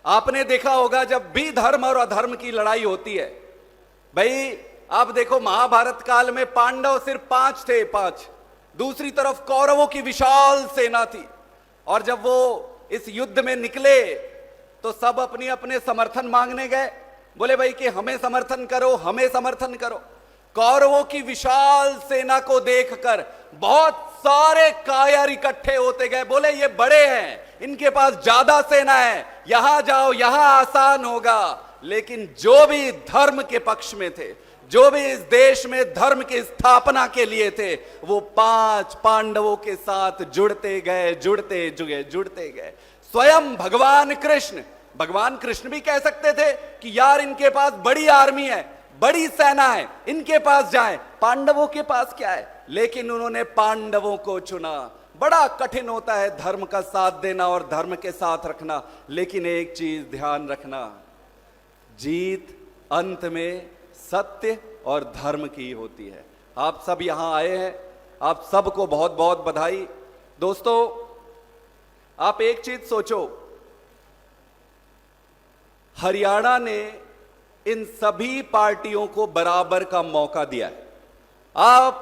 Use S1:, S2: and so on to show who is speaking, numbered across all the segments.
S1: आपने देखा होगा जब भी धर्म और अधर्म की लड़ाई होती है, भाई आप देखो महाभारत काल में पांडव सिर्फ 5 थे, 5। दूसरी तरफ कौरवों की विशाल सेना थी, और जब वो इस युद्ध में निकले तो सब अपनी अपने समर्थन मांगने गए, बोले भाई कि हमें समर्थन करो, हमें समर्थन करो। कौरवों की विशाल सेना को देखकर बहुत सारे कायर इकट्ठे होते गए, बोले ये बड़े हैं, इनके पास ज्यादा सेना है, यहां जाओ, यहां आसान होगा। लेकिन जो भी धर्म के पक्ष में थे, जो भी इस देश में धर्म की स्थापना के लिए थे, वो 5 पांडवों के साथ जुड़ते गए, जुड़ते गए। स्वयं भगवान कृष्ण भी कह सकते थे कि यार इनके पास बड़ी आर्मी है, बड़ी सेना है, इनके पास जाएं, पांडवों के पास क्या है। लेकिन उन्होंने पांडवों को चुना। बड़ा कठिन होता है धर्म का साथ देना और धर्म के साथ रखना, लेकिन एक चीज ध्यान रखना, जीत अंत में सत्य और धर्म की होती है। आप सब यहां आए हैं, आप सबको बहुत बहुत बधाई। दोस्तों, आप एक चीज सोचो, हरियाणा ने इन सभी पार्टियों को बराबर का मौका दिया है। आप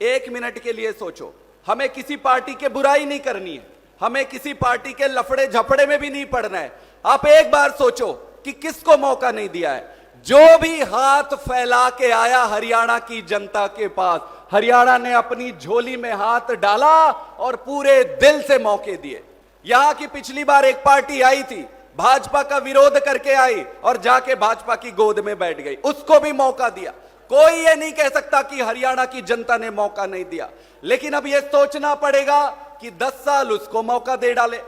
S1: एक मिनट के लिए सोचो, हमें किसी पार्टी के बुराई नहीं करनी है, हमें किसी पार्टी के लफड़े झपड़े में भी नहीं पड़ना है। आप एक बार सोचो कि किसको मौका नहीं दिया है। जो भी हाथ फैला के आया हरियाणा की जनता के पास, हरियाणा ने अपनी झोली में हाथ डाला और पूरे दिल से मौके दिए। यहां की पिछली बार एक पार्टी आई थी, भाजपा का विरोध करके आई और जाके भाजपा की गोद में बैठ गई, उसको भी मौका दिया। कोई ये नहीं कह सकता कि हरियाणा की जनता ने मौका नहीं दिया। लेकिन अब यह सोचना पड़ेगा कि 10 साल उसको मौका दे डाले,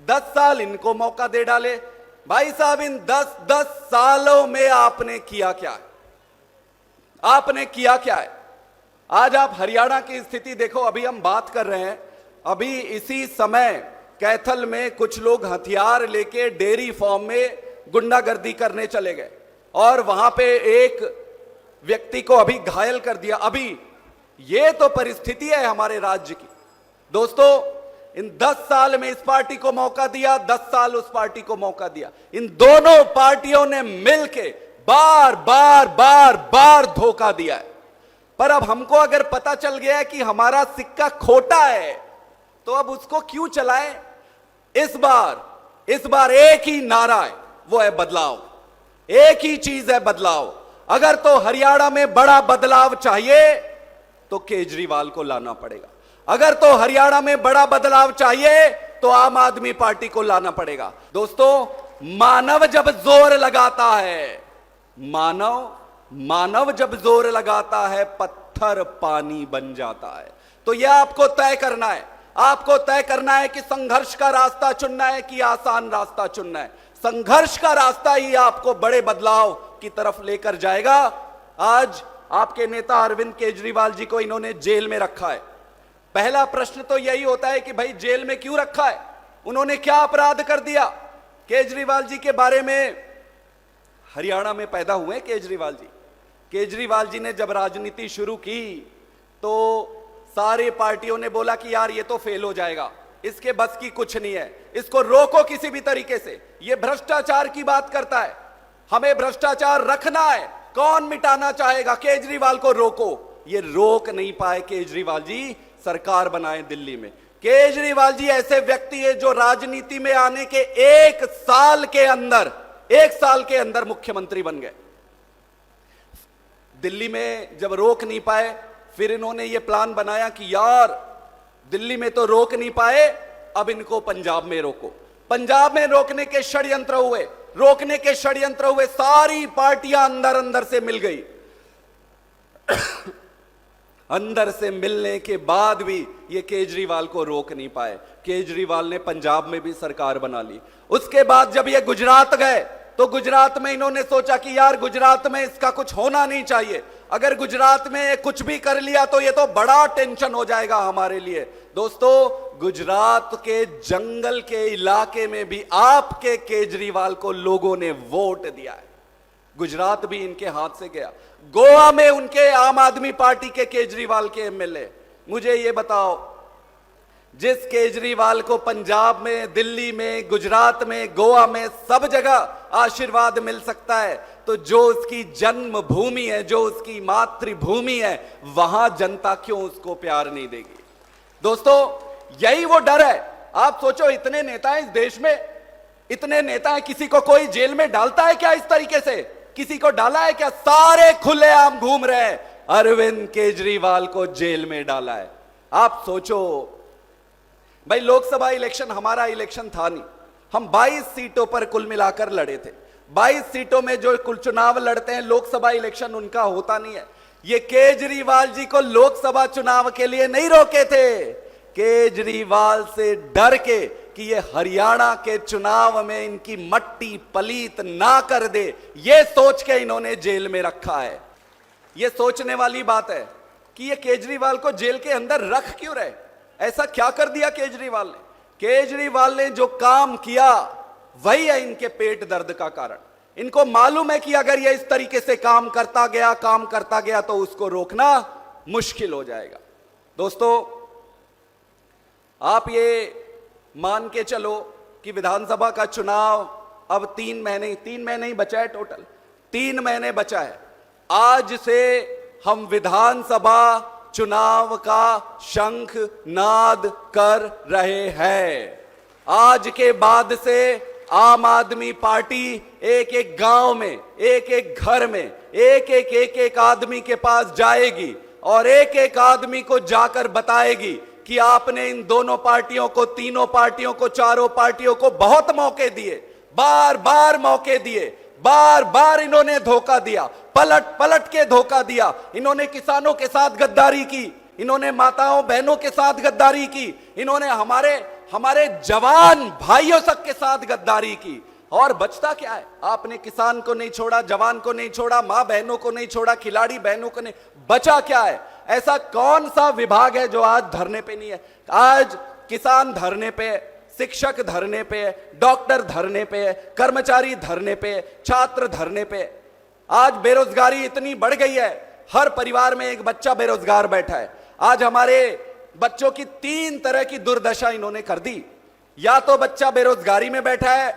S1: 10 साल इनको मौका दे डाले। भाई साहब, इन 10 सालों में आपने किया क्या है? आपने किया क्या है? आज आप हरियाणा की स्थिति देखो। अभी हम बात कर रहे हैं, अभी इसी समय कैथल में कुछ लोग हथियार लेके डेयरी फार्म में गुंडागर्दी करने चले गए और वहां पे एक व्यक्ति को अभी घायल कर दिया। अभी ये तो परिस्थिति है हमारे राज्य की। दोस्तों, इन 10 साल में इस पार्टी को मौका दिया, 10 साल उस पार्टी को मौका दिया। इन दोनों पार्टियों ने मिलके बार बार धोखा दिया है। पर अब हमको अगर पता चल गया है कि हमारा सिक्का खोटा है, तो अब उसको क्यों चलाएं? इस बार एक ही नारा है, वो है बदलाव। एक ही चीज है, बदलाव। अगर तो हरियाणा में बड़ा बदलाव चाहिए तो केजरीवाल को लाना पड़ेगा। अगर तो हरियाणा में बड़ा बदलाव चाहिए तो आम आदमी पार्टी को लाना पड़ेगा। दोस्तों, मानव जब जोर लगाता है, मानव जब जोर लगाता है, पत्थर पानी बन जाता है। तो यह आपको तय करना है। आपको तय करना है कि संघर्ष का रास्ता चुनना है कि आसान रास्ता चुनना है। संघर्ष का रास्ता ही आपको बड़े बदलाव की तरफ लेकर जाएगा। आज आपके नेता अरविंद केजरीवाल जी को इन्होंने जेल में रखा है। पहला प्रश्न तो यही होता है कि भाई जेल में क्यों रखा है? उन्होंने क्या अपराध कर दिया? केजरीवाल जी के बारे में, हरियाणा में पैदा हुए केजरीवाल जी ने जब राजनीति शुरू की तो सारी पार्टियों ने बोला कि यार ये तो फेल हो जाएगा, इसके बस की कुछ नहीं है, इसको रोको किसी भी तरीके से। ये भ्रष्टाचार की बात करता है, हमें भ्रष्टाचार रखना है, कौन मिटाना चाहेगा? केजरीवाल को रोको। ये रोक नहीं पाए केजरीवाल जी, सरकार बनाए दिल्ली में। केजरीवाल जी ऐसे व्यक्ति है जो राजनीति में आने के एक साल के अंदर मुख्यमंत्री बन गए। दिल्ली में जब रोक नहीं पाए, फिर इन्होंने ये प्लान बनाया कि यार दिल्ली में तो रोक नहीं पाए, अब इनको पंजाब में रोको। पंजाब में रोकने के षड्यंत्र हुए, सारी पार्टियां अंदर से मिल गई। अंदर से मिलने के बाद भी ये केजरीवाल को रोक नहीं पाए। केजरीवाल ने पंजाब में भी सरकार बना ली। उसके बाद जब ये गुजरात गए तो गुजरात में इन्होंने सोचा कि यार गुजरात में इसका कुछ होना नहीं चाहिए, अगर गुजरात में कुछ भी कर लिया तो ये तो बड़ा टेंशन हो जाएगा हमारे लिए। दोस्तों, गुजरात के जंगल के इलाके में भी आपके केजरीवाल को लोगों ने वोट दिया है। गुजरात भी इनके हाथ से गया। गोवा में उनके आम आदमी पार्टी के केजरीवाल के एमएलए। मुझे ये बताओ जिस केजरीवाल को पंजाब में, दिल्ली में, गुजरात में, गोवा में सब जगह आशीर्वाद मिल सकता है, तो जो उसकी जन्मभूमि है, जो उसकी मातृभूमि है, वहां जनता क्यों उसको प्यार नहीं देगी? दोस्तों, यही वो डर है। आप सोचो, इतने नेता हैं इस देश में, इतने नेता हैं, किसी को कोई जेल में डालता है क्या? इस तरीके से किसी को डाला है क्या? सारे खुलेआम घूम रहे हैं। अरविंद केजरीवाल को जेल में डाला है। आप सोचो भाई, लोकसभा इलेक्शन हमारा इलेक्शन था नहीं, हम 22 सीटों पर कुल मिलाकर लड़े थे। 22 सीटों में जो कुल चुनाव लड़ते हैं, लोकसभा इलेक्शन उनका होता नहीं है। ये केजरीवाल जी को लोकसभा चुनाव के लिए नहीं रोके थे, केजरीवाल से डर के कि ये हरियाणा के चुनाव में इनकी मट्टी पलीत ना कर दे, ये सोच के इन्होंने जेल में रखा है। ये सोचने वाली बात है कि ये केजरीवाल को जेल के अंदर रख क्यों रहे? ऐसा क्या कर दिया केजरीवाल ने? केजरीवाल ने जो काम किया वही है इनके पेट दर्द का कारण। इनको मालूम है कि अगर ये इस तरीके से काम करता गया तो उसको रोकना मुश्किल हो जाएगा। दोस्तों, आप ये मान के चलो कि विधानसभा का चुनाव अब 3 महीने ही बचा है, टोटल 3 महीने बचा है। आज से हम विधानसभा चुनाव का शंख नाद कर रहे हैं। आज के बाद से आम आदमी पार्टी एक एक गांव में, एक एक घर में, एक एक आदमी के पास जाएगी और एक एक आदमी को जाकर बताएगी कि आपने इन दोनों पार्टियों को, तीनों पार्टियों को, चारों पार्टियों को बहुत मौके दिए, बार बार मौके दिए, बार बार इन्होंने धोखा दिया, पलट पलट के धोखा दिया। इन्होंने किसानों के साथ गद्दारी की, इन्होंने माताओं बहनों के साथ गद्दारी की, इन्होंने हमारे जवान भाइयों सब के साथ गद्दारी की। और बचता क्या है? आपने किसान को नहीं छोड़ा, जवान को नहीं छोड़ा, मां बहनों को नहीं छोड़ा, खिलाड़ी बहनों को नहीं। बचा क्या है? ऐसा कौन सा विभाग है जो आज धरने पे नहीं है? आज किसान धरने पे, शिक्षक धरने पे, डॉक्टर धरने पे, कर्मचारी धरने पे, छात्र धरने पे। आज बेरोजगारी इतनी बढ़ गई है, हर परिवार में एक बच्चा बेरोजगार बैठा है। आज हमारे बच्चों की 3 तरह की दुर्दशा इन्होंने कर दी। या तो बच्चा बेरोजगारी में बैठा है,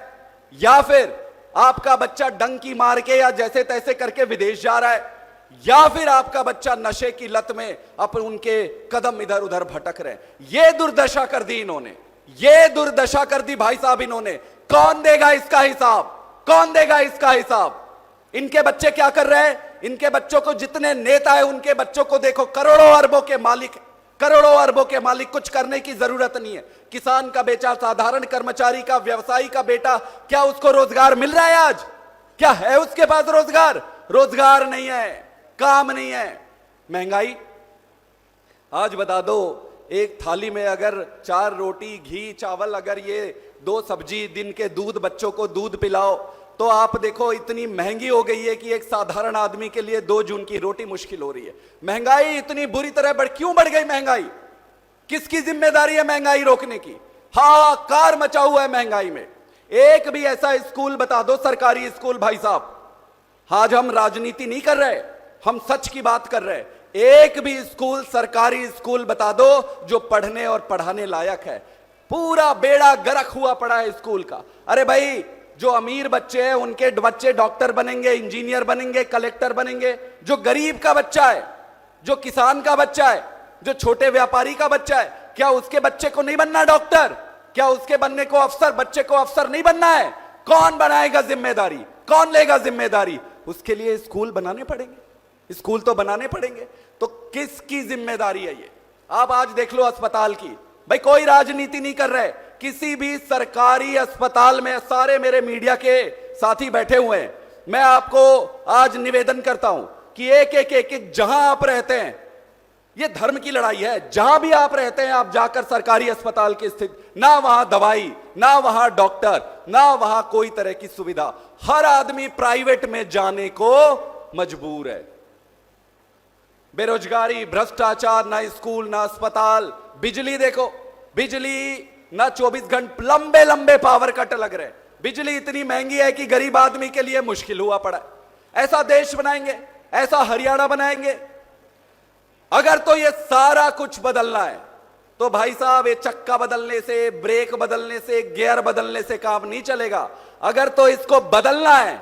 S1: या फिर आपका बच्चा डंकी मार के या जैसे तैसे करके विदेश जा रहा है, या फिर आपका बच्चा नशे की लत में अपने उनके कदम इधर उधर भटक रहे हैं। ये दुर्दशा कर दी इन्होंने, ये दुर्दशा कर दी भाई साहब इन्होंने। कौन देगा इसका हिसाब? कौन देगा इसका हिसाब? इनके बच्चे क्या कर रहे हैं? इनके बच्चों को, जितने नेता है उनके बच्चों को देखो, करोड़ों अरबों के मालिक, करोड़ों अरबों के मालिक। कुछ करने की जरूरत नहीं है। किसान का बेटा, साधारण कर्मचारी का, व्यवसायी का बेटा, क्या उसको रोजगार मिल रहा है? आज क्या है उसके पास रोजगार? रोजगार नहीं है, काम नहीं है। महंगाई, आज बता दो, एक थाली में अगर 4 रोटी, घी, चावल, अगर ये 2 सब्जी, दिन के दूध, बच्चों को दूध पिलाओ, तो आप देखो इतनी महंगी हो गई है कि एक साधारण आदमी के लिए 2 जून की रोटी मुश्किल हो रही है। महंगाई इतनी बुरी तरह क्यों बढ़ गई महंगाई? किसकी जिम्मेदारी है महंगाई रोकने की? हाहाकार मचा हुआ है महंगाई में। एक भी ऐसा स्कूल बता दो, सरकारी स्कूल भाई साहब, आज हम राजनीति नहीं कर रहे, हम सच की बात कर रहे हैं। एक भी स्कूल, सरकारी स्कूल बता दो जो पढ़ने और पढ़ाने लायक है। पूरा बेड़ा गर्क हुआ पड़ा है स्कूल का। अरे भाई, जो अमीर बच्चे हैं उनके बच्चे डॉक्टर बनेंगे, इंजीनियर बनेंगे, कलेक्टर बनेंगे। जो गरीब का बच्चा है, जो किसान का बच्चा है, जो छोटे व्यापारी का बच्चा है, क्या उसके बच्चे को नहीं बनना डॉक्टर? क्या उसके बनने को अफसर, बच्चे को अफसर नहीं बनना है? कौन बनाएगा जिम्मेदारी? कौन लेगा जिम्मेदारी? उसके लिए स्कूल बनाने पड़ेंगे, स्कूल तो बनाने पड़ेंगे। तो किसकी जिम्मेदारी है ये? आप आज देख लो अस्पताल की, भाई कोई राजनीति नहीं कर रहे। किसी भी सरकारी अस्पताल में, सारे मेरे मीडिया के साथी बैठे हुए हैं, मैं आपको आज निवेदन करता हूं कि एक जहां आप रहते हैं, ये धर्म की लड़ाई है। जहां भी आप रहते हैं, आप जाकर सरकारी अस्पताल की स्थिति, ना वहां दवाई, ना वहां डॉक्टर, ना वहां कोई तरह की सुविधा। हर आदमी प्राइवेट में जाने को मजबूर है। बेरोजगारी, भ्रष्टाचार, ना स्कूल, ना अस्पताल। बिजली देखो, बिजली ना 24 घंटे, लंबे लंबे पावर कट लग रहे हैं। बिजली इतनी महंगी है कि गरीब आदमी के लिए मुश्किल हुआ पड़ा है। ऐसा देश बनाएंगे, ऐसा हरियाणा बनाएंगे? अगर तो ये सारा कुछ बदलना है तो भाई साहब ये चक्का बदलने से, ब्रेक बदलने से, गियर बदलने से काम नहीं चलेगा। अगर तो इसको बदलना है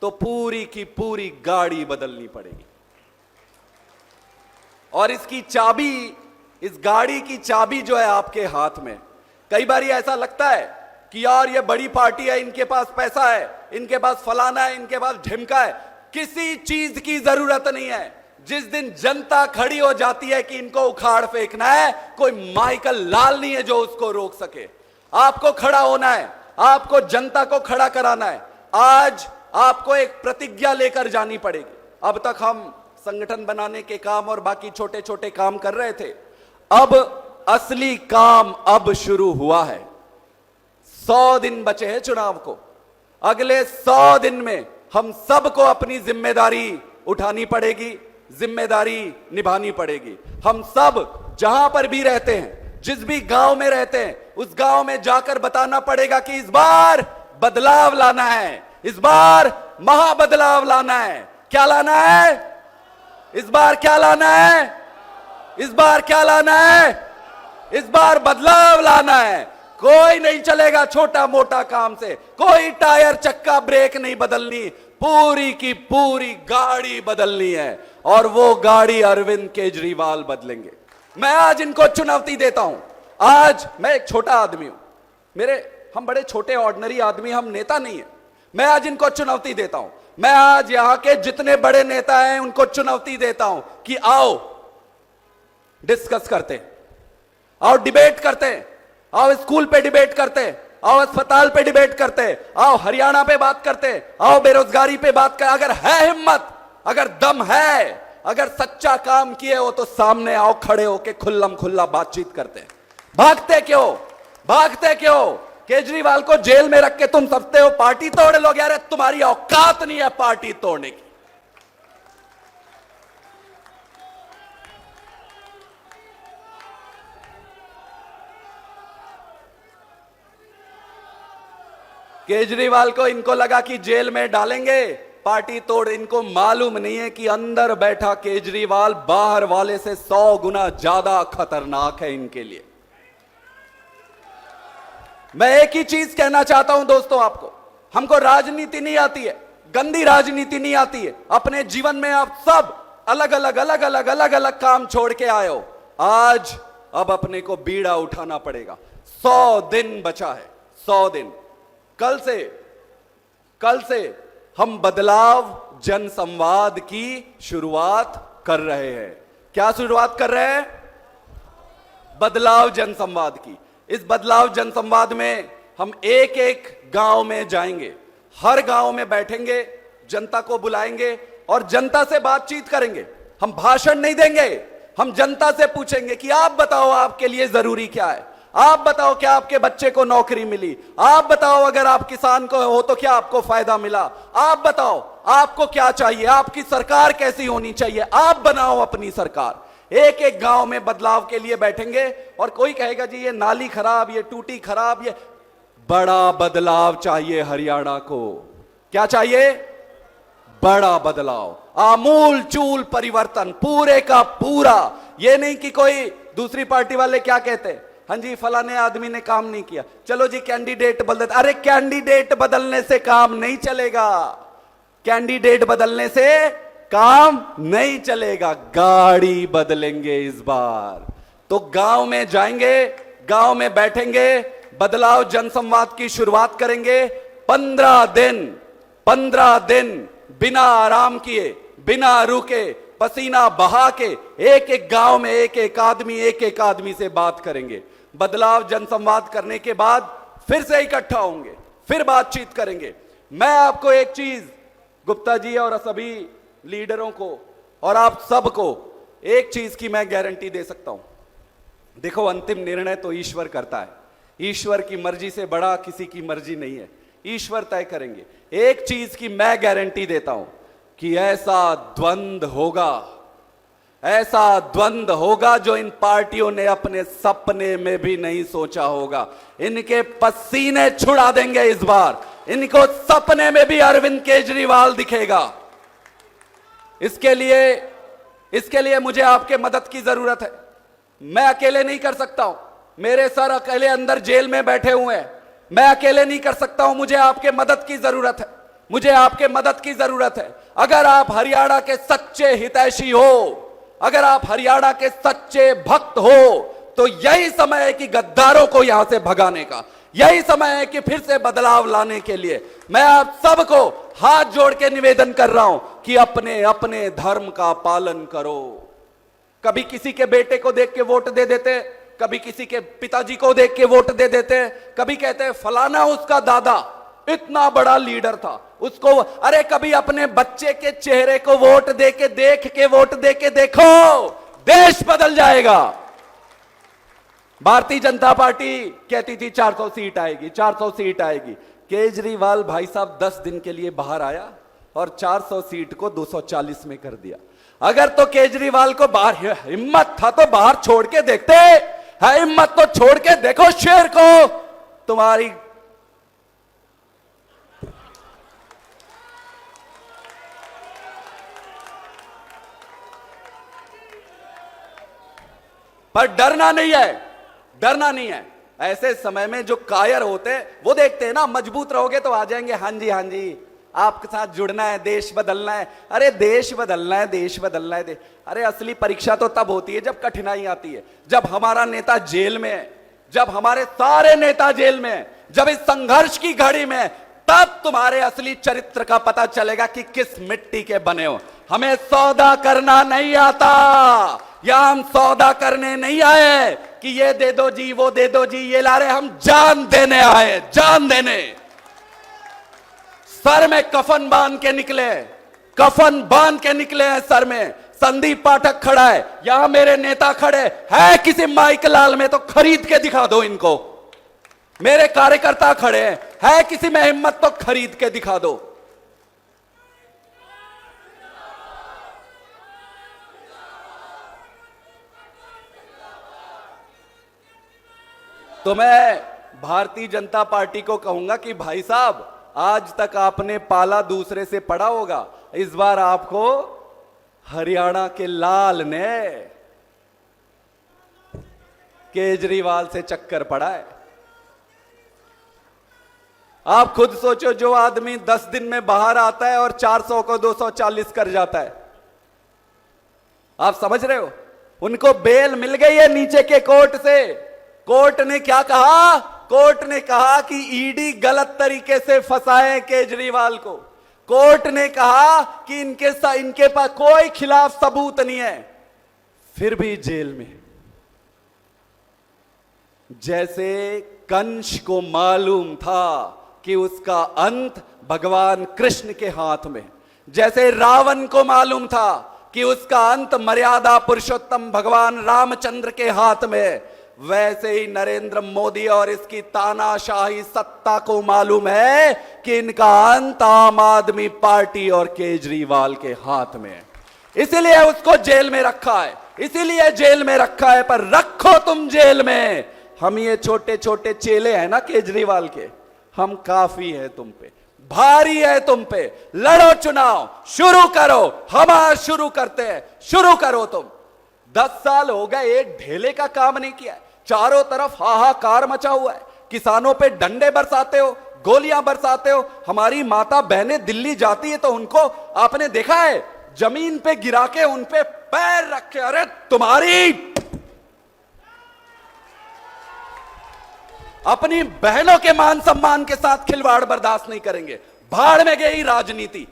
S1: तो पूरी की पूरी गाड़ी बदलनी पड़ेगी। और इसकी चाबी, इस गाड़ी की चाबी जो है आपके हाथ में। कई बार ऐसा लगता है कि यार ये बड़ी पार्टी है, इनके पास पैसा है, इनके पास फलाना है, इनके पास ढिमका है। किसी चीज की जरूरत नहीं है। जिस दिन जनता खड़ी हो जाती है कि इनको उखाड़ फेंकना है, कोई माइकल लाल नहीं है जो उसको रोक सके। आपको खड़ा होना है, आपको जनता को खड़ा कराना है। आज आपको एक प्रतिज्ञा लेकर जानी पड़ेगी। अब तक हम संगठन बनाने के काम और बाकी छोटे छोटे काम कर रहे थे, अब असली काम अब शुरू हुआ है। 100 दिन बचे हैं चुनाव को। अगले 100 दिन में हम सबको अपनी जिम्मेदारी उठानी पड़ेगी, जिम्मेदारी निभानी पड़ेगी। हम सब जहां पर भी रहते हैं, जिस भी गांव में रहते हैं, उस गांव में जाकर बताना पड़ेगा कि इस बार बदलाव लाना है, इस बार महाबदलाव लाना है। क्या लाना है? इस बार क्या लाना है? इस बार क्या लाना है? इस बार बदलाव लाना है। कोई नहीं चलेगा छोटा मोटा काम से, कोई टायर चक्का ब्रेक नहीं बदलनी, पूरी की पूरी गाड़ी बदलनी है। और वो गाड़ी अरविंद केजरीवाल बदलेंगे। मैं आज इनको चुनौती देता हूं। आज मैं एक छोटा आदमी हूं, हम बड़े छोटे ऑर्डिनरी आदमी, हम नेता नहीं है। मैं आज इनको चुनौती देता हूं। मैं आज यहां के जितने बड़े नेता हैं उनको चुनौती देता हूं कि आओ डिस्कस करते हैं, आओ डिबेट करते हैं, आओ स्कूल पे डिबेट करते हैं, आओ अस्पताल पे डिबेट करते हैं, आओ हरियाणा पे बात करते हैं, आओ बेरोजगारी पे बात कर। अगर है हिम्मत, अगर दम है, अगर सच्चा काम किए हो तो सामने आओ, खड़े होके खुल्लम खुल्ला बातचीत करते हैं। भागते क्यों? भागते क्यों? केजरीवाल को जेल में रख के तुम सकते हो पार्टी तोड़ लोगे। अरे तुम्हारी औकात नहीं है पार्टी तोड़ने की। केजरीवाल को इनको लगा कि जेल में डालेंगे, पार्टी तोड़। इनको मालूम नहीं है कि अंदर बैठा केजरीवाल बाहर वाले से 100 गुना ज्यादा खतरनाक है इनके लिए। मैं एक ही चीज कहना चाहता हूं दोस्तों आपको, हमको राजनीति नहीं आती है, गंदी राजनीति नहीं आती है। अपने जीवन में आप सब अलग अलग काम छोड़ के आए हो। आज अब अपने को बीड़ा उठाना पड़ेगा। 100 दिन बचा है, 100 दिन। कल से हम बदलाव जनसंवाद की शुरुआत कर रहे हैं। क्या शुरुआत कर रहे हैं? बदलाव जनसंवाद की। इस बदलाव जनसंवाद में हम एक एक गांव में जाएंगे, हर गांव में बैठेंगे, जनता को बुलाएंगे और जनता से बातचीत करेंगे। हम भाषण नहीं देंगे, हम जनता से पूछेंगे कि आप बताओ आपके लिए जरूरी क्या है, आप बताओ क्या आपके बच्चे को नौकरी मिली, आप बताओ अगर आप किसान को हो तो क्या आपको फायदा मिला, आप बताओ आपको क्या चाहिए, आपकी सरकार कैसी होनी चाहिए, आप बनाओ अपनी सरकार। एक एक गांव में बदलाव के लिए बैठेंगे और कोई कहेगा जी ये नाली खराब, ये टूटी खराब, ये बड़ा बदलाव चाहिए हरियाणा को। क्या चाहिए? बड़ा बदलाव, आमूल चूल परिवर्तन, पूरे का पूरा। ये नहीं कि कोई दूसरी पार्टी वाले क्या कहते हैं, हाँ जी फलाने आदमी ने काम नहीं किया, चलो जी कैंडिडेट बदल देते। अरे कैंडिडेट बदलने से काम नहीं चलेगा, कैंडिडेट बदलने से काम नहीं चलेगा, गाड़ी बदलेंगे इस बार। तो गांव में जाएंगे, गांव में बैठेंगे, बदलाव जनसंवाद की शुरुआत करेंगे। 15 दिन बिना आराम किए, बिना रुके, पसीना बहा के एक एक गांव में एक एक आदमी से बात करेंगे। बदलाव जनसंवाद करने के बाद फिर से इकट्ठा होंगे, फिर बातचीत करेंगे। मैं आपको एक चीज, गुप्ता जी और सभी लीडरों को और आप सबको एक चीज की मैं गारंटी दे सकता हूं। देखो अंतिम निर्णय तो ईश्वर करता है, ईश्वर की मर्जी से बड़ा किसी की मर्जी नहीं है, ईश्वर तय करेंगे। एक चीज की मैं गारंटी देता हूं कि ऐसा द्वंद होगा जो इन पार्टियों ने अपने सपने में भी नहीं सोचा होगा। इनके पसीने छुड़ा देंगे इस बार, इनको सपने में भी अरविंद केजरीवाल दिखेगा। इसके लिए मुझे आपके मदद की जरूरत है। मैं अकेले नहीं कर सकता हूं, मेरे सर अकेले अंदर जेल में बैठे हुए हैं, मैं अकेले नहीं कर सकता हूं, मुझे आपके मदद की जरूरत है, मुझे आपके मदद की जरूरत है। अगर आप हरियाणा के सच्चे हितैषी हो, अगर आप हरियाणा के सच्चे भक्त हो, तो यही समय है कि गद्दारों को यहां से भगाने का, यही समय है कि फिर से बदलाव लाने के लिए मैं आप सबको हाथ जोड़ के निवेदन कर रहा हूं कि अपने अपने धर्म का पालन करो। कभी किसी के बेटे को देख के वोट दे देते, कभी किसी के पिताजी को देख के वोट दे देते, कभी कहते हैं फलाना उसका दादा इतना बड़ा लीडर था उसको, अरे कभी अपने बच्चे के चेहरे को वोट दे के देख के वोट दे के देखो, देश बदल जाएगा। भारतीय जनता पार्टी कहती थी 400 सीट आएगी, 400 सीट आएगी। केजरीवाल भाई साहब 10 दिन के लिए बाहर आया और 400 सीट को 240 में कर दिया। अगर तो केजरीवाल को बाहर हिम्मत था तो बाहर छोड़ के देखते, है हिम्मत तो छोड़ के देखो शेर को। तुम्हारी पर डरना नहीं है, डरना नहीं है। ऐसे समय में जो कायर होते हैं वो देखते हैं ना, मजबूत रहोगे तो आ जाएंगे, हाँ जी हाँ जी आपके साथ जुड़ना है, देश बदलना है। अरे देश बदलना है, देश बदलना है। अरे असली परीक्षा तो तब होती है जब कठिनाई आती है, जब हमारा नेता जेल में है, जब हमारे सारे नेता जेल में है, जब इस संघर्ष की घड़ी में, तब तुम्हारे असली चरित्र का पता चलेगा कि किस मिट्टी के बने हो। हमें सौदा करना नहीं आता, या हम सौदा करने नहीं आए कि ये दे दो जी वो दे दो जी, ये ला रहे, हम जान देने आए, जान देने। सर में कफन बांध के निकले, कफन बांध के निकले हैं सर में। संदीप पाठक खड़ा है, यहां मेरे नेता खड़े है, किसी माइक लाल में तो खरीद के दिखा दो इनको। मेरे कार्यकर्ता खड़े हैं, है किसी में हिम्मत तो खरीद के दिखा दो। तो मैं भारतीय जनता पार्टी को कहूंगा कि भाई साहब, आज तक आपने पाला दूसरे से पड़ा होगा, इस बार आपको हरियाणा के लाल ने केजरीवाल से चक्कर पड़ा है। आप खुद सोचो, जो आदमी 10 दिन में बाहर आता है और 400 को 240 कर जाता है, आप समझ रहे हो? उनको बेल मिल गई है नीचे के कोर्ट से। कोर्ट ने क्या कहा? कोर्ट ने कहा कि ईडी गलत तरीके से फंसाए केजरीवाल को। कोर्ट ने कहा कि इनके पास कोई खिलाफ सबूत नहीं है, फिर भी जेल में। जैसे कंस को मालूम था कि उसका अंत भगवान कृष्ण के हाथ में, जैसे रावण को मालूम था कि उसका अंत मर्यादा पुरुषोत्तम भगवान रामचंद्र के हाथ में, वैसे ही नरेंद्र मोदी और इसकी तानाशाही सत्ता को मालूम है कि इनका अंत आम आदमी पार्टी और केजरीवाल के हाथ में है। इसीलिए उसको जेल में रखा है, इसीलिए जेल में रखा है। पर रखो तुम जेल में, हम ये छोटे छोटे चेले हैं ना केजरीवाल के, हम काफी है तुम पे, भारी है तुम पे। लड़ो चुनाव, शुरू करो, हम आज शुरू करते हैं, शुरू करो तुम। 10 साल हो गए, एक ढेले का काम नहीं किया है, चारों तरफ हाहाकार मचा हुआ है। किसानों पे डंडे बरसाते हो, गोलियां बरसाते हो। हमारी माता बहनें दिल्ली जाती है तो उनको आपने देखा है जमीन पे गिरा के उन पे पैर रखे। अरे तुम्हारी अपनी बहनों के मान सम्मान के साथ खिलवाड़ बर्दाश्त नहीं करेंगे। भाड़ में गई राजनीति,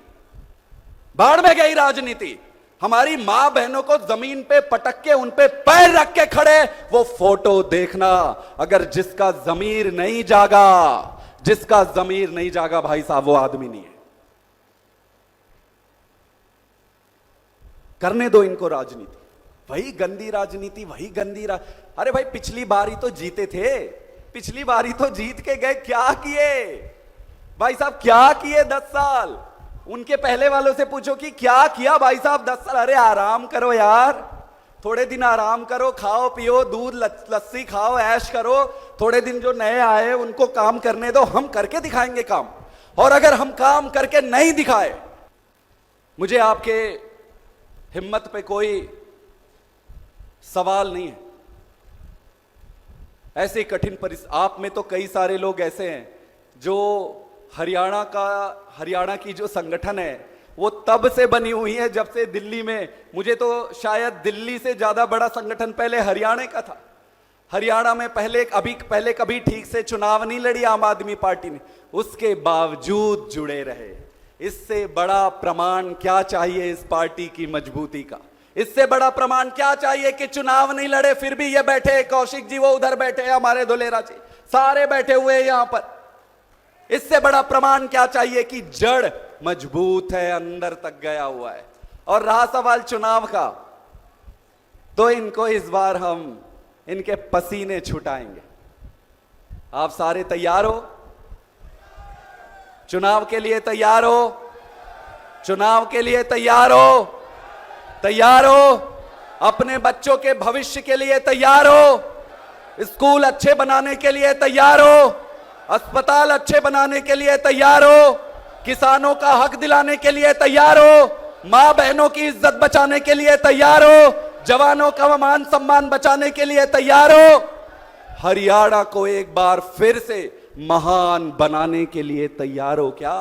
S1: भाड़ में गई राजनीति। हमारी मां बहनों को जमीन पे पटक के उन पे पैर रख के खड़े, वो फोटो देखना। अगर जिसका जमीर नहीं जागा, जिसका जमीर नहीं जागा भाई साहब, वो आदमी नहीं है। करने दो इनको राजनीति, वही गंदी राजनीति, वही गंदी अरे भाई पिछली बारी तो जीते थे, पिछली बारी तो जीत के गए, क्या किए भाई साहब, क्या किए 10 साल? उनके पहले वालों से पूछो कि क्या किया भाई साहब 10 साल। अरे आराम करो यार, थोड़े दिन आराम करो, खाओ पियो, दूध लस्सी खाओ, ऐश करो। थोड़े दिन जो नए आए उनको काम करने दो, हम करके दिखाएंगे काम। और अगर हम काम करके नहीं दिखाए, मुझे आपके हिम्मत पे कोई सवाल नहीं है, ऐसे कठिन परिस्थिति, आप में तो कई सारे लोग ऐसे हैं जो हरियाणा की जो संगठन है वो तब से बनी हुई है जब से दिल्ली में, मुझे तो शायद दिल्ली से ज्यादा बड़ा संगठन पहले हरियाणा का था। हरियाणा में पहले कभी ठीक से चुनाव नहीं लड़ी आम आदमी पार्टी ने, उसके बावजूद जुड़े रहे। इससे बड़ा प्रमाण क्या चाहिए इस पार्टी की मजबूती का? इससे बड़ा प्रमाण क्या चाहिए कि चुनाव नहीं लड़े फिर भी ये बैठे, कौशिक जी वो उधर बैठे, हमारे धुलेरा जी सारे बैठे हुए हैं यहां पर। इससे बड़ा प्रमाण क्या चाहिए कि जड़ मजबूत है, अंदर तक गया हुआ है। और रहा सवाल चुनाव का, तो इनको इस बार हम इनके पसीने छुटाएंगे। आप सारे तैयार हो? चुनाव के लिए तैयार हो? चुनाव के लिए तैयार हो? तैयार हो? अपने बच्चों के भविष्य के लिए तैयार हो? स्कूल अच्छे बनाने के लिए तैयार हो? अस्पताल अच्छे बनाने के लिए तैयार हो? किसानों का हक दिलाने के लिए तैयार हो? मां बहनों की इज्जत बचाने के लिए तैयार हो? जवानों का मान सम्मान बचाने के लिए तैयार हो? हरियाणा को एक बार फिर से महान बनाने के लिए तैयार हो क्या?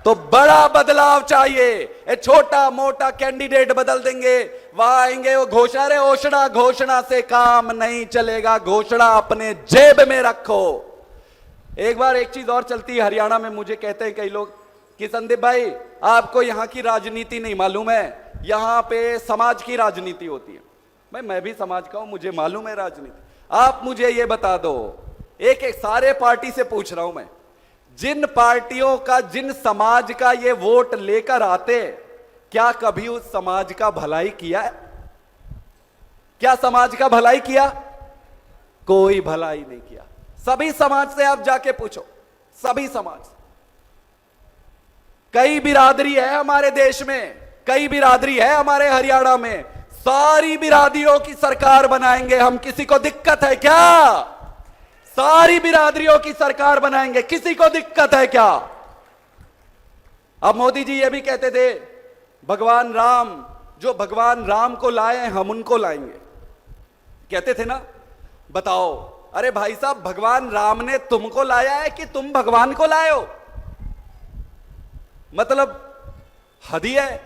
S1: तो बड़ा बदलाव चाहिए। ये छोटा मोटा कैंडिडेट बदल देंगे, वहां आएंगे वो घोषणा से काम नहीं चलेगा। घोषणा अपने जेब में रखो। एक बार एक चीज और चलती है हरियाणा में, मुझे कहते हैं कई लोग कि संदीप भाई आपको यहाँ की राजनीति नहीं मालूम है, यहाँ पे समाज की राजनीति होती है। भाई मैं भी समाज का हूं, मुझे मालूम है राजनीति। आप मुझे ये बता दो, एक सारे पार्टी से पूछ रहा हूं मैं, जिन पार्टियों का, जिन समाज का ये वोट लेकर आते, क्या कभी उस समाज का भलाई किया है? क्या समाज का भलाई किया? कोई भलाई नहीं किया। सभी समाज से आप जाके पूछो, सभी समाज। कई बिरादरी है हमारे देश में, कई बिरादरी है हमारे हरियाणा में, सारी बिरादरियों की सरकार बनाएंगे हम। किसी को दिक्कत है क्या? सारी बिरादरियों की सरकार बनाएंगे, किसी को दिक्कत है क्या? अब मोदी जी ये भी कहते थे भगवान राम, जो भगवान राम को लाए हम उनको लाएंगे, कहते थे ना। बताओ, अरे भाई साहब, भगवान राम ने तुमको लाया है कि तुम भगवान को लाए हो? मतलब हद ही है।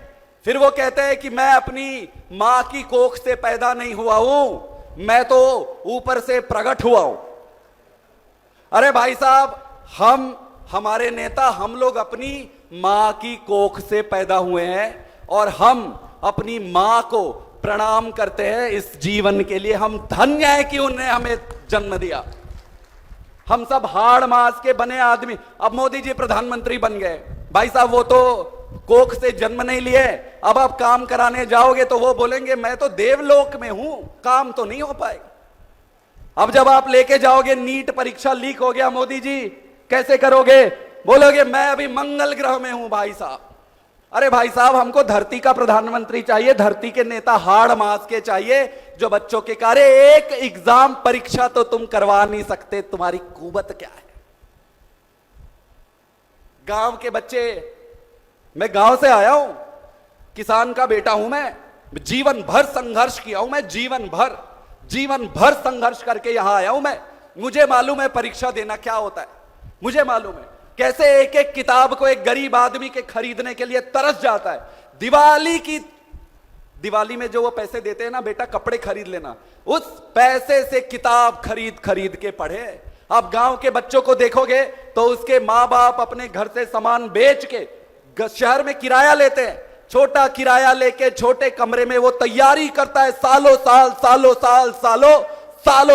S1: फिर वो कहते हैं कि मैं अपनी मां की कोख से पैदा नहीं हुआ हूं, मैं तो ऊपर से प्रकट हुआ हूं। अरे भाई साहब, हमारे नेता, हम लोग अपनी मां की कोख से पैदा हुए हैं और हम अपनी मां को प्रणाम करते हैं इस जीवन के लिए। हम धन्य हैं कि उन्हें हमें जन्म दिया। हम सब हाड़ मांस के बने आदमी। अब मोदी जी प्रधानमंत्री बन गए, भाई साहब वो तो कोख से जन्म नहीं लिए। अब आप काम कराने जाओगे तो वो बोलेंगे मैं तो देवलोक में हूं, काम तो नहीं हो पाएगा। अब जब आप लेके जाओगे, नीट परीक्षा लीक हो गया मोदी जी, कैसे करोगे? बोलोगे मैं अभी मंगल ग्रह में हूं भाई साहब। अरे भाई साहब, हमको धरती का प्रधानमंत्री चाहिए, धरती के नेता हाड़ मास के चाहिए, जो बच्चों के कार्य। एक एग्जाम परीक्षा तो तुम करवा नहीं सकते, तुम्हारी कुवत क्या है? गांव के बच्चे, मैं गांव से आया हूं, किसान का बेटा हूं मैं, जीवन भर संघर्ष किया हूं मैं, जीवन भर संघर्ष करके यहां आया हूं मैं। मुझे मालूम है परीक्षा देना क्या होता है, मुझे मालूम है कैसे एक एक किताब को एक गरीब आदमी के खरीदने के लिए तरस जाता है। दिवाली में जो वो पैसे देते हैं ना, बेटा कपड़े खरीद लेना, उस पैसे से किताब खरीद के पढ़े। आप गांव के बच्चों को देखोगे तो उसके मां बाप अपने घर से सामान बेच के शहर में किराया लेते हैं, छोटा किराया लेके छोटे कमरे में वो तैयारी करता है, सालों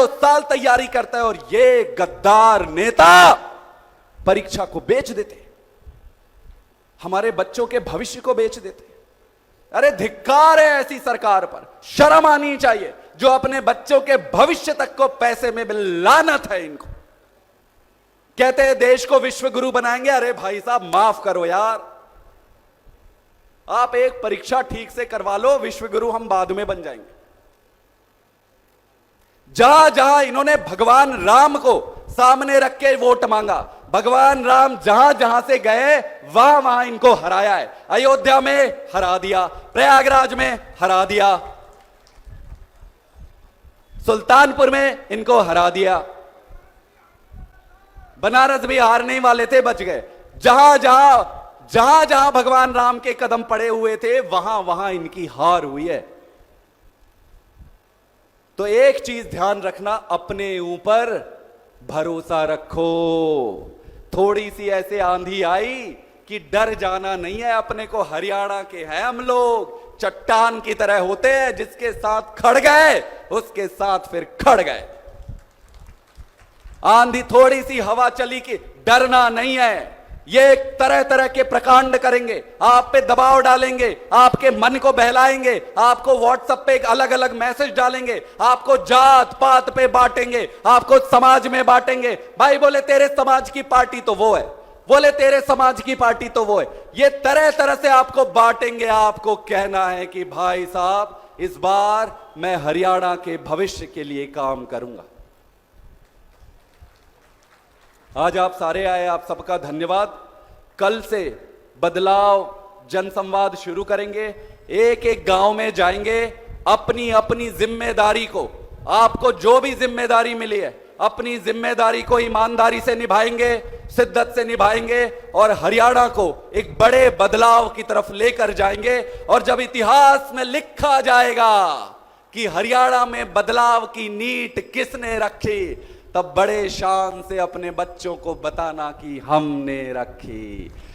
S1: साल तैयारी करता है। और ये गद्दार नेता परीक्षा को बेच देते, हमारे बच्चों के भविष्य को बेच देते। अरे धिक्कार है ऐसी सरकार पर, शर्म आनी चाहिए जो अपने बच्चों के भविष्य तक को पैसे में लानत है इनको। कहते हैं देश को विश्व गुरु बनाएंगे। अरे भाई साहब माफ करो यार, आप एक परीक्षा ठीक से करवा लो, विश्व गुरु हम बाद में बन जाएंगे। जहां जहां इन्होंने भगवान राम को सामने रख के वोट मांगा, भगवान राम जहां जहां से गए वहां वहां इनको हराया है। अयोध्या में हरा दिया, प्रयागराज में हरा दिया, सुल्तानपुर में इनको हरा दिया। बनारस भी हारने वाले थे, बच गए। जहां जहां भगवान राम के कदम पड़े हुए थे, वहां वहां इनकी हार हुई है। तो एक चीज ध्यान रखना, अपने ऊपर भरोसा रखो। थोड़ी सी ऐसे आंधी आई कि डर जाना नहीं है। अपने को हरियाणा के हैं हम लोग, चट्टान की तरह होते हैं, जिसके साथ खड़ गए उसके साथ फिर खड़ गए। आंधी थोड़ी सी हवा चली कि डरना नहीं है। ये तरह तरह के प्रकांड करेंगे, आप पे दबाव डालेंगे, आपके मन को बहलाएंगे, आपको व्हाट्सएप पे एक अलग अलग मैसेज डालेंगे, आपको जात पात पे बांटेंगे, आपको समाज में बांटेंगे। भाई बोले तेरे समाज की पार्टी तो वो है, बोले तेरे समाज की पार्टी तो वो है। ये तरह तरह से आपको बांटेंगे। आपको कहना है कि भाई साहब, इस बार मैं हरियाणा के भविष्य के लिए काम करूंगा। आज आप सारे आए, आप सबका धन्यवाद। कल से बदलाव जनसंवाद शुरू करेंगे, एक एक गांव में जाएंगे, अपनी अपनी जिम्मेदारी को, आपको जो भी जिम्मेदारी मिली है, अपनी जिम्मेदारी को ईमानदारी से निभाएंगे, शिद्दत से निभाएंगे और हरियाणा को एक बड़े बदलाव की तरफ लेकर जाएंगे। और जब इतिहास में लिखा जाएगा कि हरियाणा में बदलाव की नींव किसने रखी, तब बड़े शान से अपने बच्चों को बताना कि हमने रखी।